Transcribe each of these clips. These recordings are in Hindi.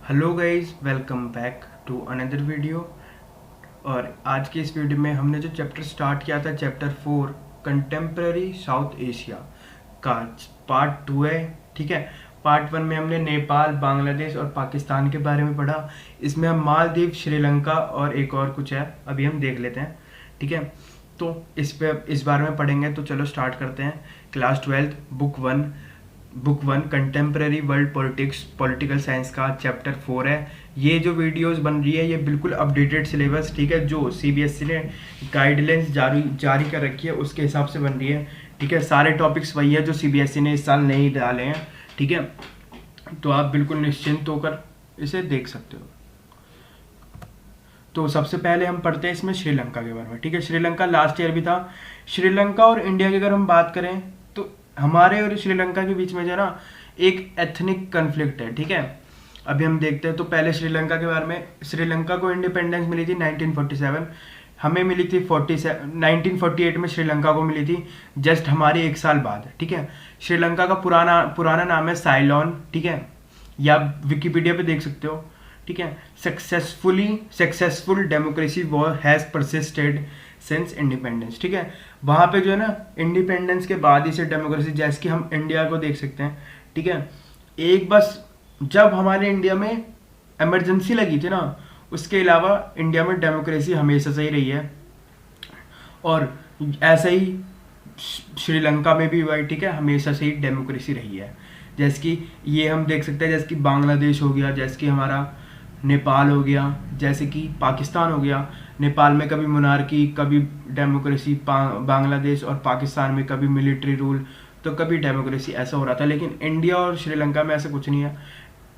Hello guys, welcome back to another video. और आज के इस वीडियो में हमने जो चैप्टर स्टार्ट किया था, चैप्टर 4 कंटेम्प्रेरी साउथ एशिया का पार्ट 2 है। ठीक है, पार्ट 1 में हमने नेपाल, बांग्लादेश और पाकिस्तान के बारे में पढ़ा। इसमें हम मालदीव, श्रीलंका और एक और कुछ है, अभी हम देख लेते हैं। ठीक है, तो इस बारे में पढ़ेंगे। तो चलो स्टार्ट करते हैं। Class 12 book one contemporary world politics political science का चैप्टर 4 है। ये जो वीडियोस बन रही है ये बिल्कुल अपडेटेड सिलेबस, ठीक है, जो सीबीएसई ने गाइडलाइंस जारी कर रखी है उसके हिसाब से बन रही है। ठीक है, सारे टॉपिक्स वही है जो सीबीएसई ने इस साल नहीं डाले हैं। ठीक है, तो आप बिल्कुल निश्चिंत होकर इसे देख सकते हो। तो सबसे पहले हम पढ़ते हैं इसमें श्रीलंका के बारे में। ठीक है, श्रीलंका लास्ट ईयर भी था। श्रीलंका और इंडिया की अगर हम बात करें तो हमारे और श्रीलंका के बीच में जो है ना एक एथनिक कन्फ्लिक्ट है। ठीक है, अभी हम देखते हैं। तो पहले श्रीलंका के बारे में, श्रीलंका को इंडिपेंडेंस मिली थी 1947, हमें मिली थी 1948 में श्रीलंका को मिली थी, जस्ट हमारे एक साल बाद। ठीक है, श्रीलंका का पुराना नाम है साइलोन। ठीक है, या विकिपीडिया पे देख सकते हो। ठीक है, successful democracy war has persisted since independence. ठीक है, वहाँ पे जो है ना इंडिपेंडेंस के बाद ही से डेमोक्रेसी, जैसे कि हम इंडिया को देख सकते हैं। ठीक है, एक बस जब हमारे इंडिया में इमरजेंसी लगी थी ना, उसके अलावा इंडिया में डेमोक्रेसी हमेशा से ही रही है। और ऐसा ही श्रीलंका में भी हुआ है। ठीक है, हमेशा से ही डेमोक्रेसी रही है। जैसे कि ये हम देख सकते हैं, जैसे कि बांग्लादेश हो गया, जैसे कि हमारा नेपाल हो गया, जैसे कि पाकिस्तान हो गया। नेपाल में कभी मोनार्की, कभी डेमोक्रेसी, बांग्लादेश और पाकिस्तान में कभी मिलिट्री रूल, तो कभी डेमोक्रेसी, ऐसा हो रहा था। लेकिन इंडिया और श्रीलंका में ऐसा कुछ नहीं है,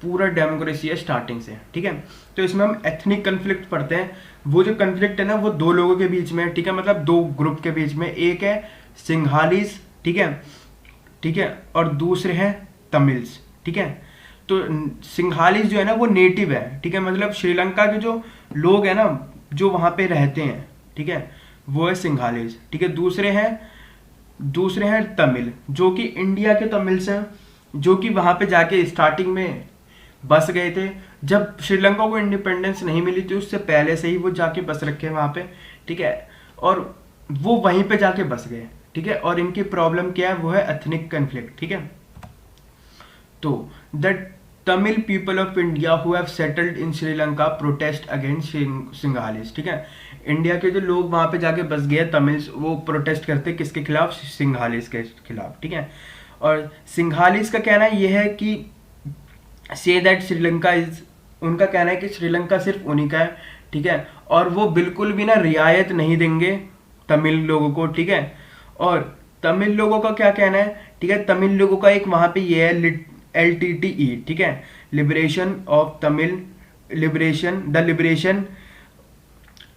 पूरा डेमोक्रेसी है स्टार्टिंग से। ठीक है, तो इसमें हम एथनिक कन्फ्लिक्ट पढ़ते हैं। वो जो कन्फ्लिक्ट है ना, वो दो लोगों के बीच में। ठीक है, मतलब दो ग्रुप के बीच में। एक है सिंघालीज, ठीक है, ठीक है, और दूसरे हैं तमिल्स। ठीक है, तो सिंघालीज जो है ना वो नेटिव है। ठीक है, मतलब श्रीलंका के जो लोग हैं ना, जो वहाँ पे रहते हैं, ठीक है, वो है सिंघालीज। ठीक है, दूसरे हैं तमिल, जो कि इंडिया के तमिल्स हैं, जो कि वहाँ पे जाके स्टार्टिंग में बस गए थे। जब श्रीलंका को इंडिपेंडेंस नहीं मिली थी उससे पहले से ही वो जाके बस रखे हैं वहाँ पे। ठीक है, और वो वहीं पे जाके बस गए। ठीक है, और इनकी प्रॉब्लम क्या है, वो है एथनिक कन्फ्लिक्ट। ठीक है, तो the Tamil people of India who have settled in Sri Lanka protest against Sinhalese. ठीक है, इंडिया के जो लोग वहां पे जाके बस गए तमिल्स, वो प्रोटेस्ट करते किसके खिलाफ, सिंघालीज के खिलाफ। ठीक है, और सिंघालीज का कहना यह है कि से दैट श्रीलंका इज, उनका कहना है कि श्रीलंका सिर्फ उन्हीं का है। ठीक है, और वो बिल्कुल भी ना रियायत नहीं देंगे तमिल लोगों को। ठीक है, और तमिल लोगों का क्या कहना है, ठीक है, तमिल लोगों का एक वहां पे ये है LTTE। ठीक है, liberation of Tamil, liberation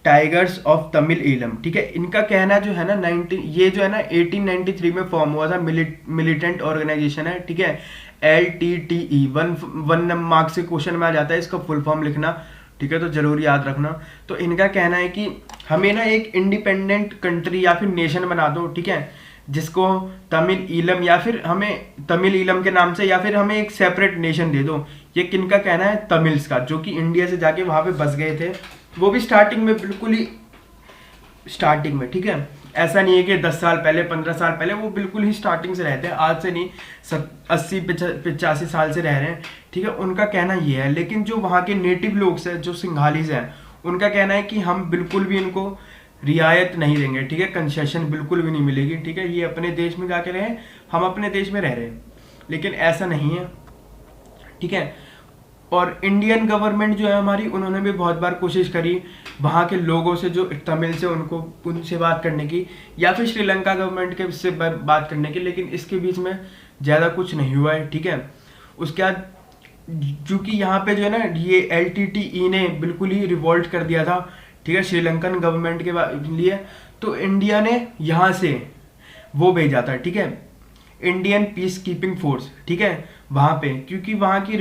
tigers of Tamil Eelam. ठीक है, इनका कहना जो है ना 19 ये जो है ना 1893 में फॉर्म हुआ था, मिलिटेंट ऑर्गेनाइजेशन है। ठीक है, LTTE, वन मार्क्स से क्वेश्चन में आ जाता है इसका फुल फॉर्म लिखना। ठीक है, तो जरूर याद रखना। तो इनका कहना है कि हमें ना एक इंडिपेंडेंट कंट्री या फिर नेशन बना दो। ठीक है, जिसको तमिल ईलम, या फिर हमें तमिल ईलम के नाम से, या फिर हमें एक सेपरेट नेशन दे दो। ये किनका कहना है, तमिल्स का, जो कि इंडिया से जाके वहां पे बस गए थे। वो भी स्टार्टिंग में, बिल्कुल ही स्टार्टिंग में। ठीक है, ऐसा नहीं है कि 10 साल पहले, 15 साल पहले, वो बिल्कुल ही स्टार्टिंग से रहते हैं, आज से नहीं, 80-85 साल से रह रहे हैं। ठीक है, उनका कहना ये है। लेकिन जो वहाँ के नेटिव लोग हैं, जो सिंघालीज हैं, उनका कहना है कि हम बिल्कुल भी इनको रियायत नहीं देंगे। ठीक है, कंसेशन बिल्कुल भी नहीं मिलेगी। ठीक है, ये अपने देश में जाके रहे, हम अपने देश में रह रहे हैं, लेकिन ऐसा नहीं है। ठीक है, और इंडियन गवर्नमेंट जो है हमारी, उन्होंने भी बहुत बार कोशिश करी वहाँ के लोगों से, जो तमिल से, उनसे बात करने की, या फिर श्रीलंका गवर्नमेंट के से बात करने की, लेकिन इसके बीच में ज़्यादा कुछ नहीं हुआ है। ठीक है, उसके बाद चूँकि यहाँ पे जो है ना ये LTTE ने बिल्कुल ही रिवोल्ट कर दिया था, ठीक है, श्रीलंकन गवर्नमेंट के लिए, तो इंडिया ने यहाँ से वो भेजा था। ठीक है, इंडियन पीस कीपिंग फोर्स। ठीक है, वहाँ पे, क्योंकि वहाँ की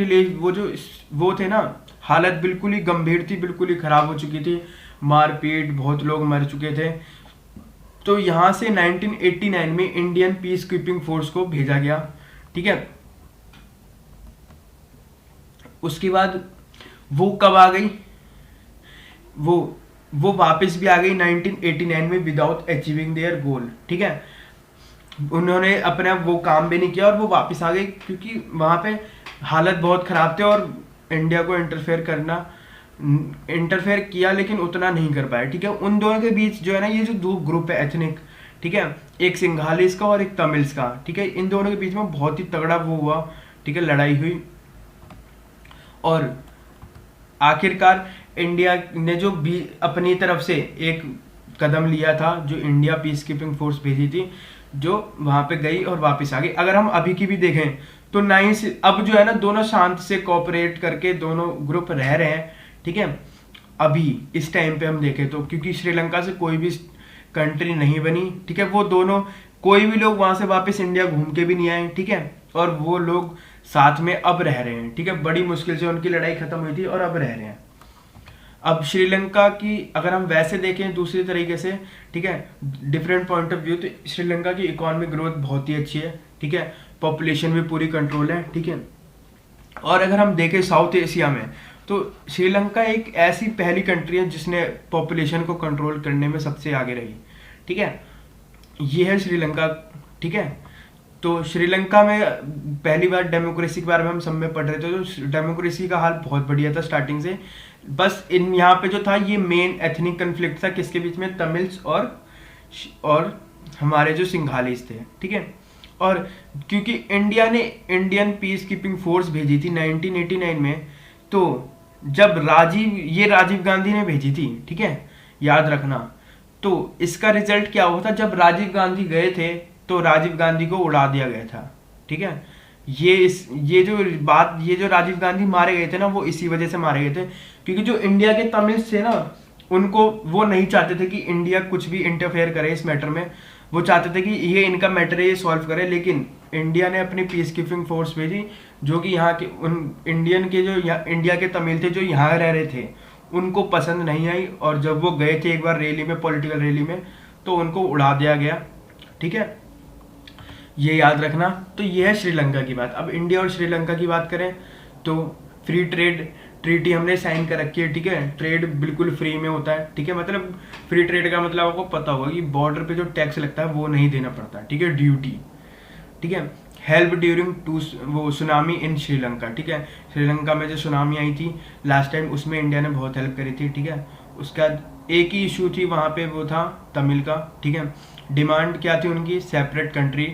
वो थे ना, हालत बिल्कुल ही गंभीर थी, बिल्कुल ही खराब हो चुकी थी, मारपीट, बहुत लोग मर चुके थे। तो यहाँ से 1989 में इंडियन पीस कीपिंग फोर्स को भेजा गया। ठीक है, उसके बाद वो कब आ गई, वो वो वापस भी आ गई 1989 में विदाउट अचीविंग देयर गोल, ठीक है। उन्होंने अपना वो काम भी नहीं किया और वो वापस आ गई, क्योंकि वहाँ पे हालत बहुत ख़राब थे और इंडिया को इंटरफेयर किया लेकिन उतना नहीं कर पाया, ठीक है। उन दोनों के बीच जो है ना, ये जो दो ग्रुप है एथनिक, ठीक है, एक सिंघालीस का और एक तमिल्स का, ठीक है, इन दोनों के बीच में बहुत ही तगड़ा वो हुआ, ठीक है, लड़ाई हुई। और आखिरकार इंडिया ने जो भी अपनी तरफ से एक कदम लिया था, जो इंडिया पीस कीपिंग फोर्स भेजी थी, जो वहां पे गई और वापस आ गई। अगर हम अभी की भी देखें तो नाइस, अब जो है ना दोनों शांत से कोऑपरेट करके दोनों ग्रुप रह रहे हैं, ठीक है। अभी इस टाइम पे हम देखें तो, क्योंकि श्रीलंका से कोई भी कंट्री नहीं बनी, ठीक है, वो दोनों कोई भी लोग वहां से वापस इंडिया घूम के भी नहीं आए, ठीक है, और वो लोग साथ में अब रह रहे हैं, ठीक है। बड़ी मुश्किल से उनकी लड़ाई खत्म हुई थी और अब रह रहे हैं। अब श्रीलंका की अगर हम वैसे देखें दूसरी तरीके से, ठीक है, डिफरेंट पॉइंट ऑफ व्यू, तो श्रीलंका की इकोनॉमिक ग्रोथ बहुत ही अच्छी है, ठीक है, पॉपुलेशन भी पूरी कंट्रोल है, ठीक है। और अगर हम देखें साउथ एशिया में, तो श्रीलंका एक ऐसी पहली कंट्री है जिसने पॉपुलेशन को कंट्रोल करने में सबसे आगे रही, ठीक है। ये है श्रीलंका, ठीक है। तो श्रीलंका में पहली बार डेमोक्रेसी के बारे में हम सब में पढ़ रहे थे, तो डेमोक्रेसी का हाल बहुत बढ़िया था स्टार्टिंग से। बस इन यहाँ पे जो था ये मेन एथनिक कन्फ्लिक्ट था किसके बीच में, तमिल्स और हमारे जो सिंघालीस थे, ठीक है। और क्योंकि इंडिया ने इंडियन पीस कीपिंग फोर्स भेजी थी 1989 में, तो जब राजीव गांधी ने भेजी थी, ठीक है, याद रखना। तो इसका रिजल्ट क्या हुआ था, जब राजीव गांधी गए थे तो राजीव गांधी को उड़ा दिया गया था, ठीक है। ये जो राजीव गांधी मारे गए थे ना, वो इसी वजह से मारे गए थे, क्योंकि जो इंडिया के तमिल्स थे ना, उनको वो नहीं चाहते थे कि इंडिया कुछ भी इंटरफेयर करे इस मैटर में। वो चाहते थे कि ये इनका मैटर है, ये सॉल्व करे। लेकिन इंडिया ने अपनी पीस कीपिंग फोर्स भेजी, जो कि यहाँ के उन इंडिया के तमिल थे जो यहाँ रह रहे थे, उनको पसंद नहीं आई। और जब वो गए थे एक बार रैली में, पॉलिटिकल रैली में, तो उनको उड़ा दिया गया, ठीक है, ये याद रखना। तो ये है श्रीलंका की बात। अब इंडिया और श्रीलंका की बात करें तो फ्री ट्रेड ट्रीटी हमने साइन कर रखी है, ठीक है। ट्रेड बिल्कुल फ्री में होता है, ठीक है। मतलब फ्री ट्रेड का मतलब आपको पता होगा कि बॉर्डर पे जो टैक्स लगता है वो नहीं देना पड़ता, ठीक है, ड्यूटी, ठीक है। हेल्प ड्यूरिंग वो सुनामी इन श्रीलंका, ठीक है। श्रीलंका में जो सुनामी आई थी लास्ट टाइम, उसमें इंडिया ने बहुत हेल्प करी थी, ठीक है। उसके बाद एक ही इशू थी वहाँ पे, वो था तमिल का, ठीक है। डिमांड क्या थी उनकी, सेपरेट कंट्री,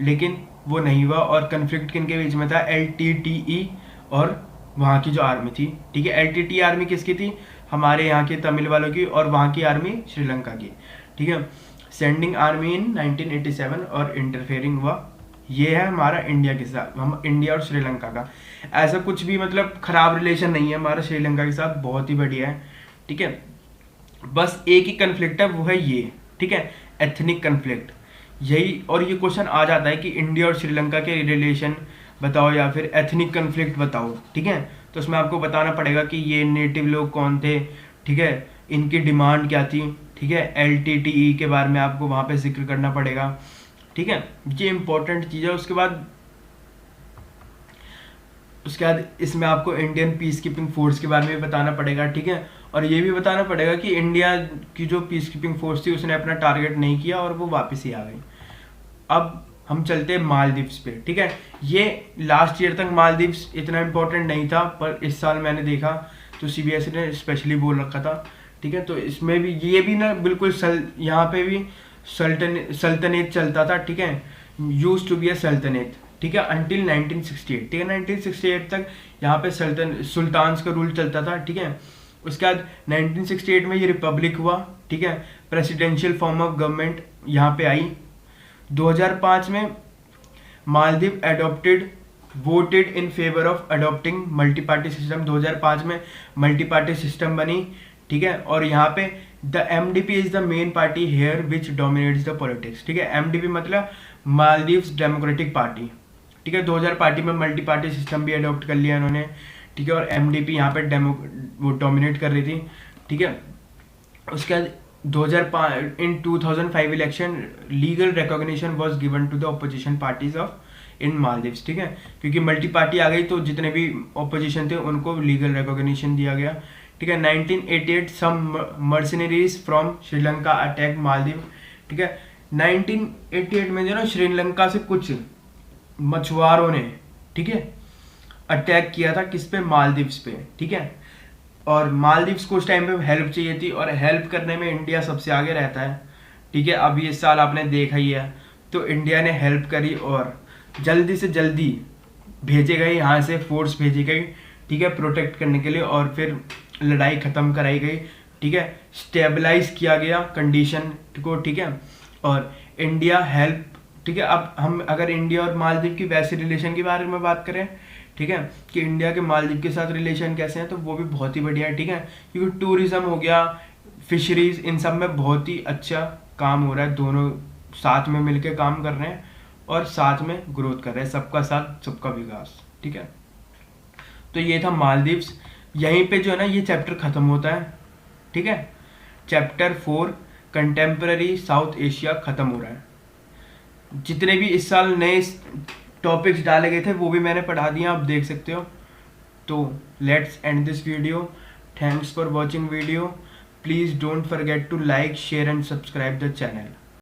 लेकिन वो नहीं हुआ। और कन्फ्लिक्ट किनके बीच में था, LTTE और वहाँ की जो आर्मी थी, ठीक है। LTTE आर्मी किसकी थी, हमारे यहाँ के तमिल वालों की, और वहाँ की आर्मी श्रीलंका की, ठीक है। सेंडिंग आर्मी इन 1987 और इंटरफेयरिंग हुआ। ये है हमारा इंडिया के साथ, हम इंडिया और श्रीलंका का ऐसा कुछ भी मतलब खराब रिलेशन नहीं है हमारा श्रीलंका के साथ, बहुत ही बढ़िया है, ठीक है। बस एक ही कन्फ्लिक्ट है, वो है ये, ठीक है, एथनिक कन्फ्लिक्ट। यही, और ये क्वेश्चन आ जाता है कि इंडिया और श्रीलंका के रिलेशन बताओ या फिर एथनिक कन्फ्लिक्ट बताओ, ठीक है। तो उसमें आपको बताना पड़ेगा कि ये नेटिव लोग कौन थे, ठीक है, इनकी डिमांड क्या थी, ठीक है। LTTE के बारे में आपको वहाँ पे जिक्र करना पड़ेगा, ठीक है। ये इंपॉर्टेंट चीज़ है। उसके बाद इसमें आपको इंडियन पीस कीपिंग फोर्स के बारे में बताना पड़ेगा, ठीक है। और ये भी बताना पड़ेगा कि इंडिया की जो पीस कीपिंग फोर्स थी उसने अपना टारगेट नहीं किया और वो वापस ही आ गई। अब हम चलते हैं मालदीव्स पे, ठीक है। ये लास्ट ईयर तक मालदीव्स इतना इम्पोर्टेंट नहीं था, पर इस साल मैंने देखा तो CBSE ने स्पेशली बोल रखा था, ठीक है। तो इसमें भी ये भी ना बिल्कुल यहाँ पे भी सल्तनत चलता था, ठीक है, यूज टू बी अ सल्तनत, ठीक है, अंटिल 1968, ठीक है। 1968 तक यहाँ पे सुल्तान्स का रूल चलता था, ठीक है। उसके बाद 1968 में ये रिपब्लिक हुआ, ठीक है, प्रेसिडेंशियल फॉर्म ऑफ गवर्नमेंट यहाँ पे आई। 2005 में Maldives voted in favour of adopting multi party system. 2005 में मल्टी पार्टी सिस्टम बनी, ठीक है। और यहाँ पे the MDP is the main party here which dominates the politics, ठीक है। MDP मतलब मालदीव्स डेमोक्रेटिक पार्टी, ठीक है। 2005 में मल्टी पार्टी सिस्टम भी अडॉप्ट कर लिया इन्होंने, ठीक है। और MDP यहाँ पे वो डोमिनेट कर रही थी, ठीक है। उसके बाद 2005 election legal recognition was given to the opposition parties of in Maldives, ठीक है, क्योंकि मल्टी पार्टी आ गई तो जितने भी ऑपोजिशन थे उनको लीगल रिकॉग्निशन दिया गया, ठीक है। 1988 some mercenaries from Sri Lanka attack Maldives, ठीक है। 1988 में जो ना श्रीलंका से कुछ मछुआरों ने, ठीक है, अटैक किया था किस पे, मालदीव्स पे, ठीक है। और मालदीव्स को उस टाइम पे हेल्प चाहिए थी और हेल्प करने में इंडिया सबसे आगे रहता है, ठीक है। अब इस साल आपने देखा ही है, तो इंडिया ने हेल्प करी और जल्दी से जल्दी भेजे गए यहाँ से फोर्स भेजी गई, ठीक है, प्रोटेक्ट करने के लिए, और फिर लड़ाई ख़त्म कराई गई, ठीक है, स्टेबलाइज किया गया कंडीशन को, ठीक है। और इंडिया हेल्प, ठीक है। अब हम अगर इंडिया और मालदीव की वैसे रिलेशन के बारे में बात करें, ठीक है, कि इंडिया के मालदीव के साथ रिलेशन कैसे हैं, तो वो भी बहुत ही बढ़िया है, ठीक है, क्योंकि टूरिज्म हो गया, फिशरीज, इन सब में बहुत ही अच्छा काम हो रहा है, दोनों साथ में मिलके काम कर रहे हैं और साथ में ग्रोथ कर रहे हैं, सबका साथ सबका विकास, ठीक है। तो ये था मालदीव्स। यहीं पे जो है ना ये चैप्टर खत्म होता है, ठीक है। चैप्टर 4 कंटेम्प्रेरी साउथ एशिया खत्म हो रहा है। जितने भी इस साल नए टॉपिक्स डाले गए थे वो भी मैंने पढ़ा दिया, आप देख सकते हो। तो let's end this video, thanks for watching video, please don't forget to like, share and subscribe the channel.